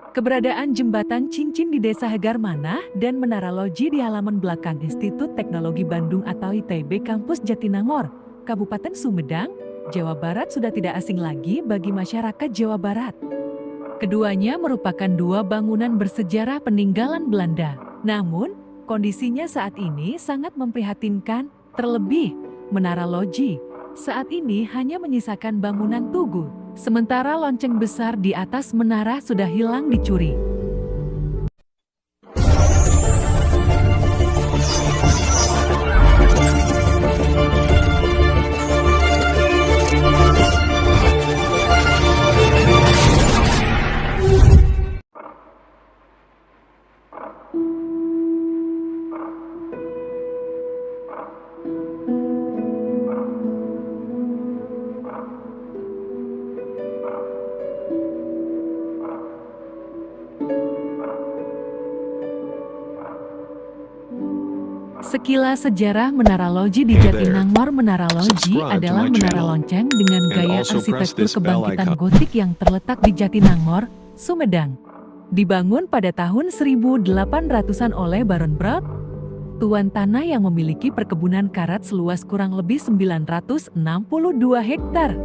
Keberadaan jembatan cincin di Desa Hegarmanah dan Menara Loji di halaman belakang Institut Teknologi Bandung atau ITB Kampus Jatinangor, Kabupaten Sumedang, Jawa Barat sudah tidak asing lagi bagi masyarakat Jawa Barat. Keduanya merupakan dua bangunan bersejarah peninggalan Belanda. Namun, kondisinya saat ini sangat memprihatinkan, terlebih Menara Loji saat ini hanya menyisakan bangunan tugu, sementara lonceng besar di atas menara sudah hilang dicuri. Sekilas sejarah Menara Loji di Jatinangor. Menara Loji adalah menara lonceng dengan gaya arsitektur kebangkitan gotik yang terletak di Jatinangor, Sumedang. Dibangun pada tahun 1800-an oleh Baron Brown, tuan tanah yang memiliki perkebunan karat seluas kurang lebih 962 hektar.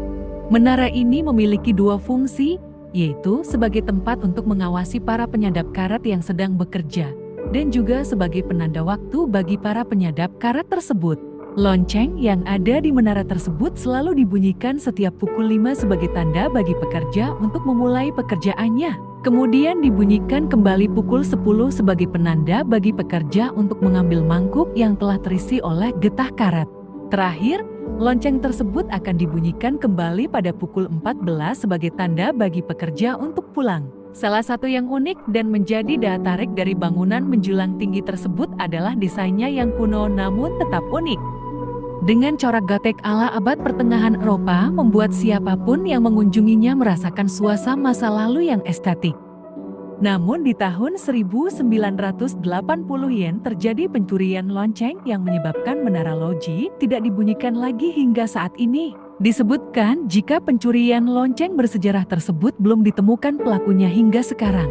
Menara ini memiliki dua fungsi, yaitu sebagai tempat untuk mengawasi para penyadap karat yang sedang bekerja, dan juga sebagai penanda waktu bagi para penyadap karat tersebut. Lonceng yang ada di menara tersebut selalu dibunyikan setiap pukul 5 sebagai tanda bagi pekerja untuk memulai pekerjaannya. Kemudian dibunyikan kembali pukul 10 sebagai penanda bagi pekerja untuk mengambil mangkuk yang telah terisi oleh getah karat. Terakhir, lonceng tersebut akan dibunyikan kembali pada pukul 14 sebagai tanda bagi pekerja untuk pulang. Salah satu yang unik dan menjadi daya tarik dari bangunan menjulang tinggi tersebut adalah desainnya yang kuno namun tetap unik. Dengan corak gotik ala abad pertengahan Eropa membuat siapapun yang mengunjunginya merasakan suasana masa lalu yang estetik. Namun di tahun 1980-an terjadi pencurian lonceng yang menyebabkan Menara Loji tidak dibunyikan lagi hingga saat ini. Disebutkan jika pencurian lonceng bersejarah tersebut belum ditemukan pelakunya hingga sekarang.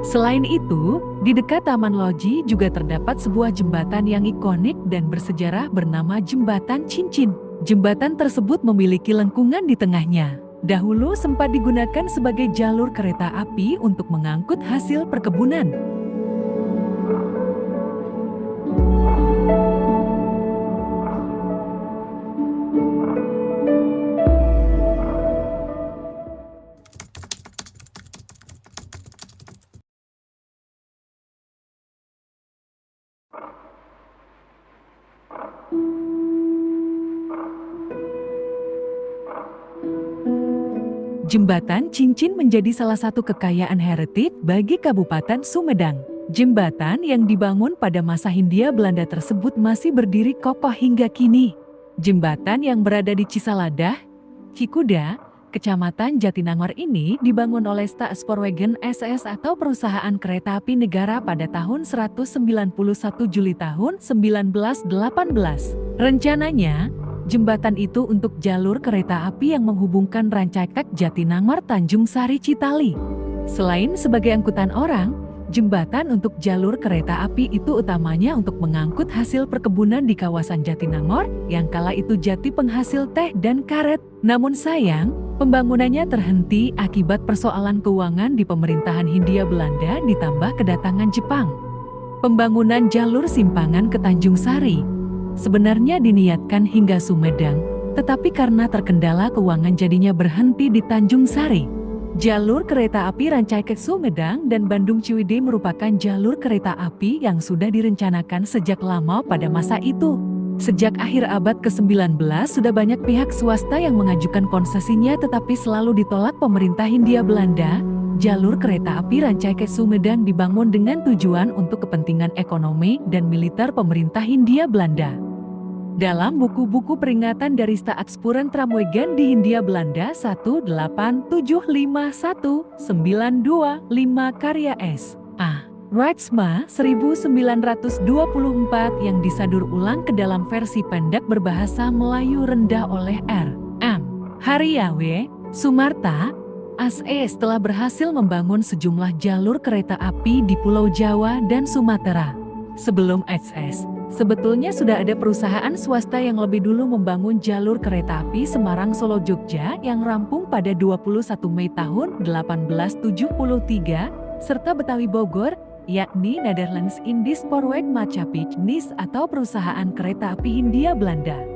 Selain itu, di dekat Taman Loji juga terdapat sebuah jembatan yang ikonik dan bersejarah bernama Jembatan Cincin. Jembatan tersebut memiliki lengkungan di tengahnya. Dahulu sempat digunakan sebagai jalur kereta api untuk mengangkut hasil perkebunan. Jembatan Cincin menjadi salah satu kekayaan heritage bagi Kabupaten Sumedang. Jembatan yang dibangun pada masa Hindia Belanda tersebut masih berdiri kokoh hingga kini. Jembatan yang berada di Cisaladah, Cikuda, Kecamatan Jatinangor ini dibangun oleh Staatspoorwegen SS atau perusahaan kereta api negara pada tahun 191 Juli tahun 1918. Rencananya, jembatan itu untuk jalur kereta api yang menghubungkan Rancaikek Jatinangor Tanjung Sari Citali. Selain sebagai angkutan orang, jembatan untuk jalur kereta api itu utamanya untuk mengangkut hasil perkebunan di kawasan Jatinangor yang kala itu jati penghasil teh dan karet. Namun sayang, pembangunannya terhenti akibat persoalan keuangan di pemerintahan Hindia Belanda ditambah kedatangan Jepang. Pembangunan jalur simpangan ke Tanjung Sari sebenarnya diniatkan hingga Sumedang, tetapi karena terkendala keuangan jadinya berhenti di Tanjung Sari. Jalur kereta api Rancaikek Sumedang dan Bandung Ciwidey merupakan jalur kereta api yang sudah direncanakan sejak lama pada masa itu. Sejak akhir abad ke-19 sudah banyak pihak swasta yang mengajukan konsesinya tetapi selalu ditolak pemerintah Hindia Belanda. Jalur kereta api Rancaikek Sumedang dibangun dengan tujuan untuk kepentingan ekonomi dan militer pemerintah Hindia Belanda. Dalam buku-buku peringatan dari Staatspoorwegen di Hindia Belanda 18751-925 karya S. A. Reitsma 1924 yang disadur ulang ke dalam versi pendek berbahasa Melayu rendah oleh R. M. Hariawe, Sumarta, ASE telah berhasil membangun sejumlah jalur kereta api di Pulau Jawa dan Sumatera. Sebelum ASE, sebetulnya sudah ada perusahaan swasta yang lebih dulu membangun jalur kereta api Semarang-Solo-Jogja yang rampung pada 21 Mei tahun 1873, serta Betawi-Bogor, yakni Netherlands Indisch Spoorweg Maatschappij NIS atau Perusahaan Kereta Api Hindia Belanda.